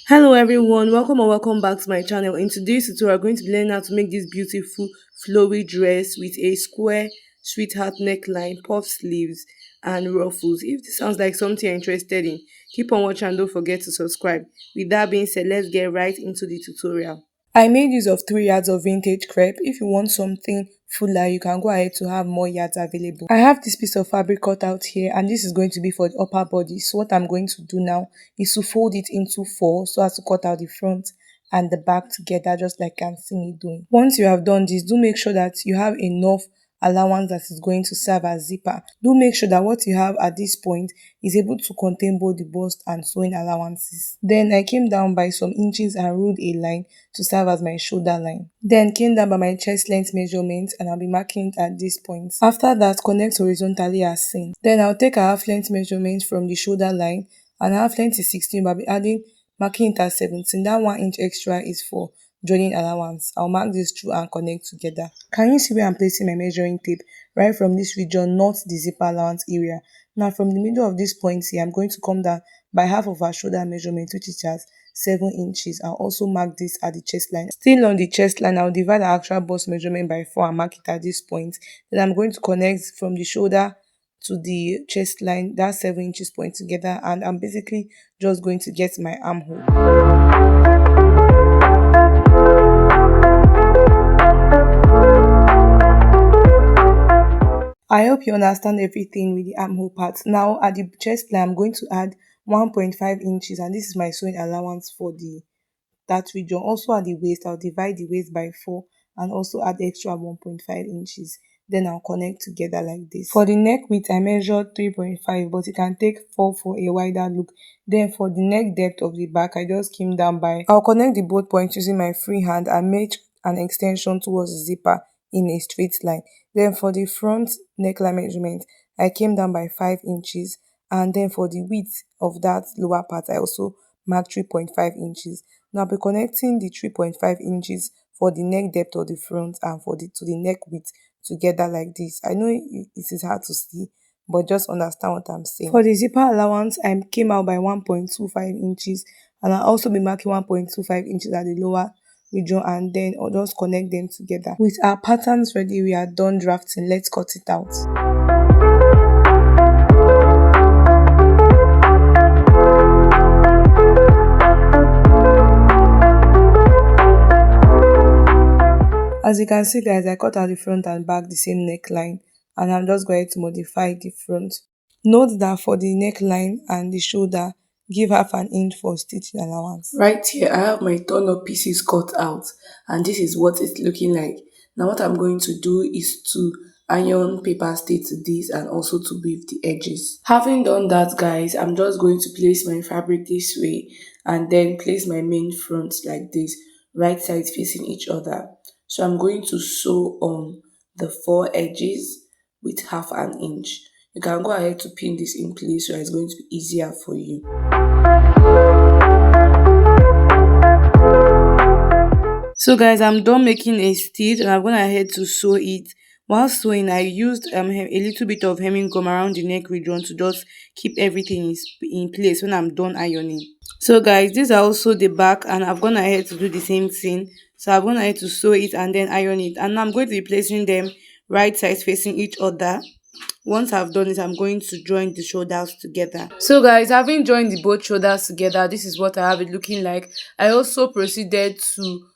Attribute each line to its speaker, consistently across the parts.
Speaker 1: Hello everyone, welcome or welcome back to my channel. In today's tutorial, we're going to be learning how to make this beautiful flowy dress with a square sweetheart neckline, puff sleeves and ruffles. If this sounds like something you're interested in, keep on watching and don't forget to subscribe. With that being said, let's get right into the tutorial. I made use of 3 yards of vintage crepe. If you want something fuller, you can go ahead to have more yards available. I have this piece of fabric cut out here, and this is going to be for the upper body. So what I'm going to do now is to fold it into 4 so as to cut out the front and the back together, just like you can see me doing. Once you have done this, do make sure that you have enough allowance that is going to serve as zipper. Do make sure that what you have at this point is able to contain both the bust and sewing allowances. Then I came down by some inches and ruled a line to serve as my shoulder line. Then came down by my chest length measurement, and I'll be marking it at this point. After that, connect horizontally as seen. Then I'll take a half length measurement from the shoulder line, and half length is 16, but I'll be adding marking it at 17. That 1 inch extra is for joining allowance. I'll mark this through and connect together. Can you see where I'm placing my measuring tape? Right from this region, not the zipper allowance area. Now from the middle of this point here, I'm going to come down by half of our shoulder measurement, which is just 7 inches. I'll also mark this at the chest line. Still on the chest line, I'll divide the actual bust measurement by 4 and mark it at this point. Then I'm going to connect from the shoulder to the chest line, that 7 inches point together, and I'm basically just going to get my armhole. I hope you understand everything with the armhole part. Now at the chest line, I'm going to add 1.5 inches, and this is my sewing allowance for that region. Also at the waist, I'll divide the waist by 4 and also add extra 1.5 inches. Then I'll connect together like this. For the neck width, I measured 3.5, but you can take 4 for a wider look. Then for the neck depth of the back, I just came down by, I'll connect the both points using my free hand and make an extension towards the zipper in a straight line. Then for the front neckline measurement, I came down by 5 inches, and then for the width of that lower part, I also marked 3.5 inches. Now I'll be connecting the 3.5 inches for the neck depth of the front and for the to the neck width together like this. I know it is hard to see, but just understand what I'm saying. For the zipper allowance, I came out by 1.25 inches, and I'll also be marking 1.25 inches at the lower region, and then I'll just connect them together. With our patterns ready, we are done drafting. Let's cut it out. As you can see guys, I cut out the front and back the same neckline, and I'm just going to modify the front. Note that for the neckline and the shoulder, give half an inch for stitching allowance. Right here, I have my turn up pieces cut out, and this is what it's looking like. Now what I'm going to do is to iron paper stitch to this and also to weave the edges. Having done that guys, I'm just going to place my fabric this way and then place my main front like this, right sides facing each other. So I'm going to sew on the 4 edges with half an inch. You can go ahead to pin this in place so it's going to be easier for you. So guys, I'm done making a stitch and I'm going ahead to sew it. While sewing, I used a little bit of hemming gum around the neck region to just keep everything in place when I'm done ironing. So guys, these are also the back, and I've gone ahead to do the same thing. So I've gone ahead to sew it and then iron it, and now I'm going to be placing them right sides facing each other. Once I've done it, I'm going to join the shoulders together. So guys, having joined the both shoulders together, this is what I have it looking like. I also proceeded to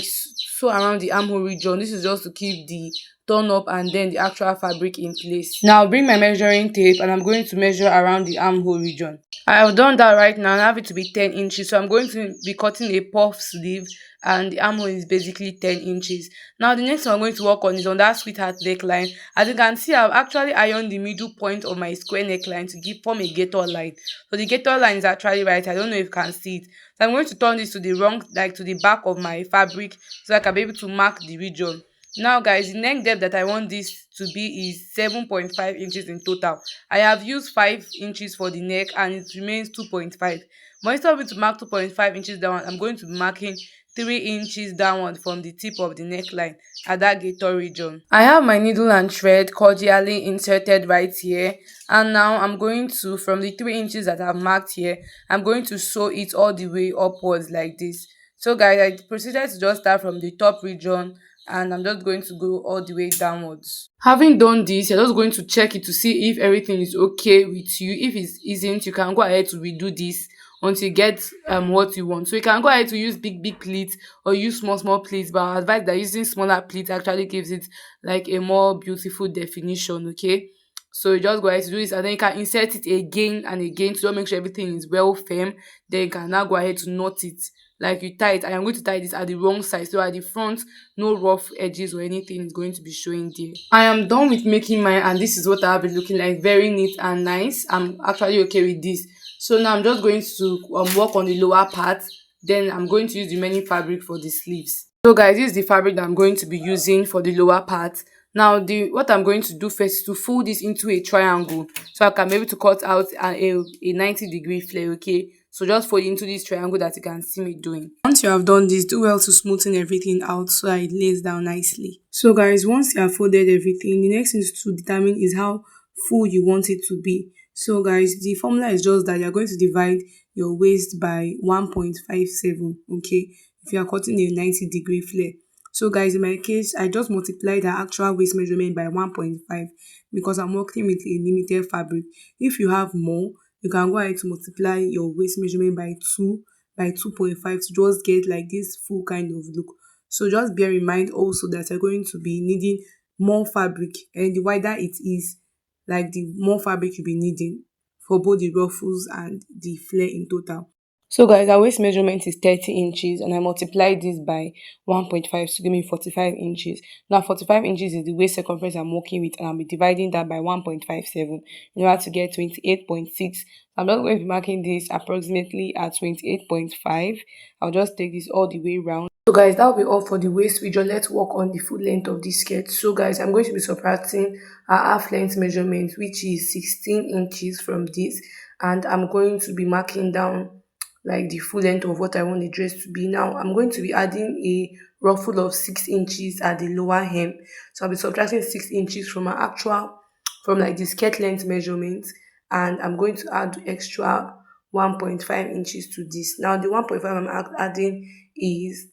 Speaker 1: sew around the armhole region. This is just to keep the turn up and then the actual fabric in place. Now I'll bring my measuring tape and I'm going to measure around the armhole region. I have done that right now and I have it to be 10 inches. So I'm going to be cutting a puff sleeve, and the armhole is basically 10 inches. Now the next one I'm going to work on is on that sweetheart neckline. As you can see, I've actually ironed the middle point of my square neckline to form a gator line. So the gator line is actually right. I don't know if you can see it. So I'm going to turn this to the to the back of my fabric so I can be able to mark the region. Now guys, the neck depth that I want this to be is 7.5 inches in total. I have used 5 inches for the neck and it remains 2.5. But instead of me to mark 2.5 inches downward, I'm going to be marking 3 inches downward from the tip of the neckline at that gator region. I have my needle and thread cordially inserted right here, and now I'm going to, from the 3 inches that I've marked here, I'm going to sew it all the way upwards like this. So guys, I proceeded to just start from the top region, and I'm just going to go all the way downwards. Having done this, you're just going to check it to see if everything is okay with you. If it isn't, you can go ahead to redo this until you get what you want. So you can go ahead to use big pleats or use small pleats, but I advise that using smaller pleats actually gives it like a more beautiful definition. Okay, so you just go ahead to do this, and then you can insert it again and again to just make sure everything is well firm. Then you can now go ahead to knot it. Like you tie it, I am going to tie this at the wrong side, so at the front no rough edges or anything is going to be showing there. I am done with making mine, and this is what I'll be looking like, very neat and nice. I'm actually okay with this. So now I'm just going to work on the lower part, then I'm going to use the remaining fabric for the sleeves. So guys, this is the fabric that I'm going to be using for the lower part. Now what I'm going to do first is to fold this into a triangle, so I can be able to cut out a 90-degree flare. Okay, so just fold it into this triangle that you can see me doing. Once you have done this, do well to smoothen everything out so that it lays down nicely. So guys, once you have folded everything, the next thing to determine is how full you want it to be. So guys, the formula is just that you're going to divide your waist by 1.57. Okay, if you are cutting a 90-degree flare. So guys, in my case, I just multiplied the actual waist measurement by 1.5 because I'm working with a limited fabric. If you have more, you can go ahead to multiply your waist measurement by 2.5 to just get like this full kind of look. So just bear in mind also that you're going to be needing more fabric, and the wider it is, like the more fabric you'll be needing for both the ruffles and the flare in total. So guys, our waist measurement is 30 inches, and I multiplied this by 1.5 to give me 45 inches. Now 45 inches is the waist circumference I'm working with, and I'll be dividing that by 1.57 in order to get 28.6. I'm just going to be marking this approximately at 28.5. I'll just take this all the way round. So guys, that will be all for the waist region. Let's work on the full length of this skirt. So guys, I'm going to be subtracting our half length measurement, which is 16 inches from this, and I'm going to be marking down like the full length of what I want the dress to be. Now I'm going to be adding a ruffle of 6 inches at the lower hem. So I'll be subtracting 6 inches from my actual, from like the skirt length measurement, and I'm going to add extra 1.5 inches to this. Now the 1.5 I'm adding is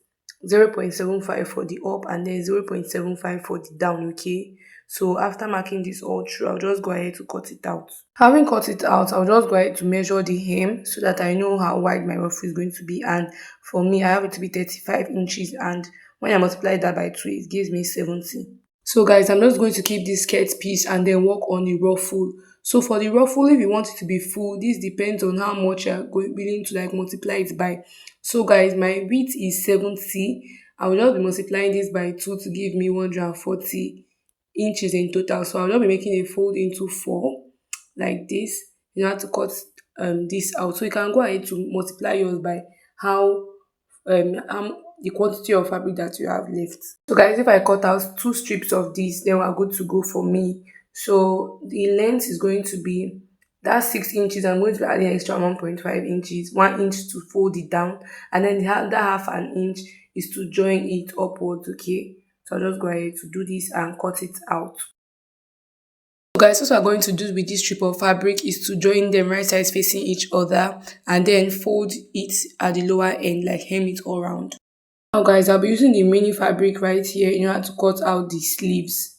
Speaker 1: 0.75 for the up and then 0.75 for the down. Okay, so after marking this all through, I'll just go ahead to cut it out. Having cut it out, I'll just go ahead to measure the hem so that I know how wide my ruffle is going to be. And for me, I have it to be 35 inches, and when I multiply that by 2, it gives me 70. So guys, I'm just going to keep this skirt piece and then work on the ruffle. So for the ruffle, if you want it to be full, this depends on how much you're willing to like multiply it by. So guys, my width is 70. I will just be multiplying this by 2 to give me 140 inches in total. So I'll just be making a fold into 4 like this in order to cut this out. So you can go ahead to multiply yours by how the quantity of fabric that you have left. So guys, if I cut out 2 strips of this, then we're good to go for me. So the length is going to be that 6 inches. I'm going to be adding extra 1.5 inches, 1 inch to fold it down, and then that half an inch is to join it upwards. Okay, so I'll just go ahead to do this and cut it out. So guys, what we're going to do with this strip of fabric is to join them right sides facing each other and then fold it at the lower end, like hem it all around. Now guys, I'll be using the mini fabric right here in order to cut out the sleeves.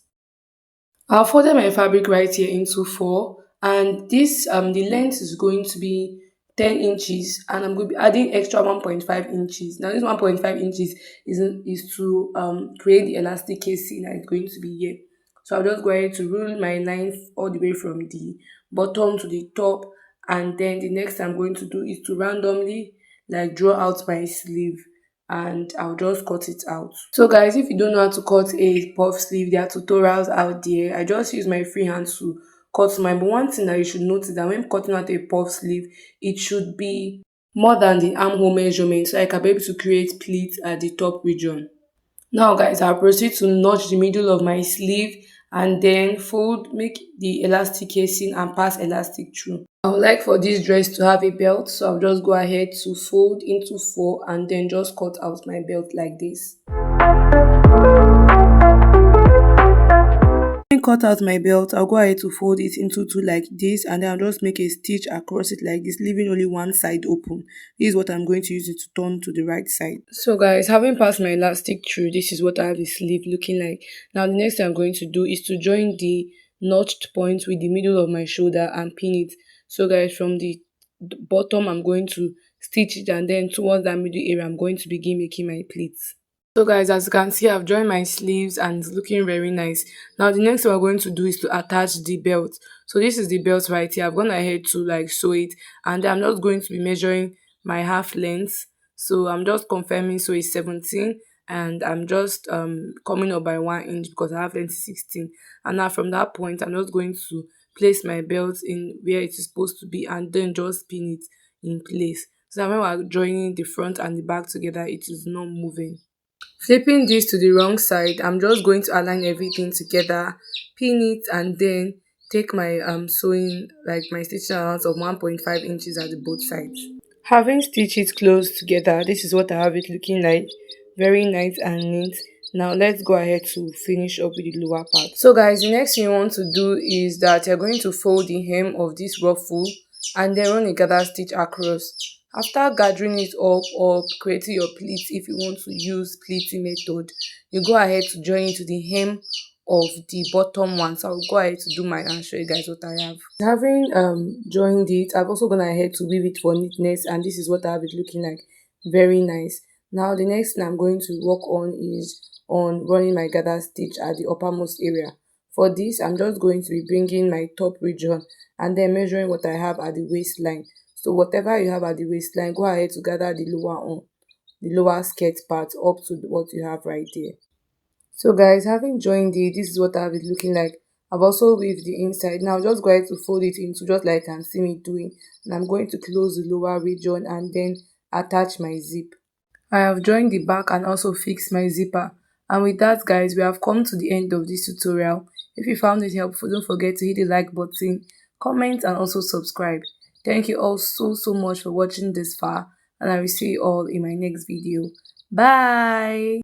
Speaker 1: I'll fold my fabric right here into 4, and this the length is going to be 10 inches, and I'm going to be adding extra 1.5 inches. Now this 1.5 inches is to create the elastic casing that is going to be here. So I'll just go ahead to rule my lines all the way from the bottom to the top, and then the next I'm going to do is to randomly like draw out my sleeve, and I'll just cut it out. So guys, if you don't know how to cut a puff sleeve, there are tutorials out there. I just use my free hand to cut mine. But one thing that you should notice that when cutting out a puff sleeve, it should be more than the armhole measurement, so I can be able to create pleats at the top region. Now guys, I'll proceed to notch the middle of my sleeve, and then fold, make the elastic casing and pass elastic through. I would like for this dress to have a belt, so I'll just go ahead to fold into four and then just cut out my belt like this. Having cut out my belt, I'll go ahead to fold it into two like this, and then I'll just make a stitch across it like this, leaving only one side open. This is what I'm going to use it to turn to the right side. So guys, having passed my elastic through, this is what I have the sleeve looking like. Now the next thing I'm going to do is to join the notched point with the middle of my shoulder and pin it. So guys, from the bottom I'm going to stitch it, and then towards that middle area I'm going to begin making my pleats. So guys, as you can see, I've joined my sleeves and it's looking very nice. Now the next thing we're going to do is to attach the belt. So this is the belt right here. I've gone ahead to like sew it, and then I'm just going to be measuring my half length. So I'm just confirming, so it's 17, and I'm just coming up by 1 inch because I have length is 16. And now from that point I'm just going to place my belt in where it is supposed to be, and then just pin it in place. So that when we're joining the front and the back together, it is not moving. Flipping this to the wrong side, I'm just going to align everything together, pin it, and then take my sewing, like my stitching allowance of 1.5 inches at the both sides. Having stitched it close together, this is what I have it looking like. Very nice and neat. Now let's go ahead to finish up with the lower part. So guys, the next thing you want to do is that you're going to fold the hem of this ruffle and then run a gather stitch across. After gathering it up or creating your pleats, if you want to use pleating method, you go ahead to join it to the hem of the bottom one. So I'll go ahead to do mine and show you guys what I have. Having joined it, I've also gone ahead to weave it for neatness, and this is what I have it looking like. Very nice. Now the next thing I'm going to work on is on running my gather stitch at the uppermost area. For this, I'm just going to be bringing my top region and then measuring what I have at the waistline. So whatever you have at the waistline, go ahead to gather the lower skirt part up to what you have right there. So guys, having joined it, this is what I have it looking like. I've also weaved the inside. Now just go ahead to fold it into just like you can see me doing. And I'm going to close the lower region and then attach my zip. I have joined the back and also fixed my zipper. And with that guys, we have come to the end of this tutorial. If you found it helpful, don't forget to hit the like button, comment, and also subscribe. Thank you all so much for watching this far, and I will see you all in my next video. Bye!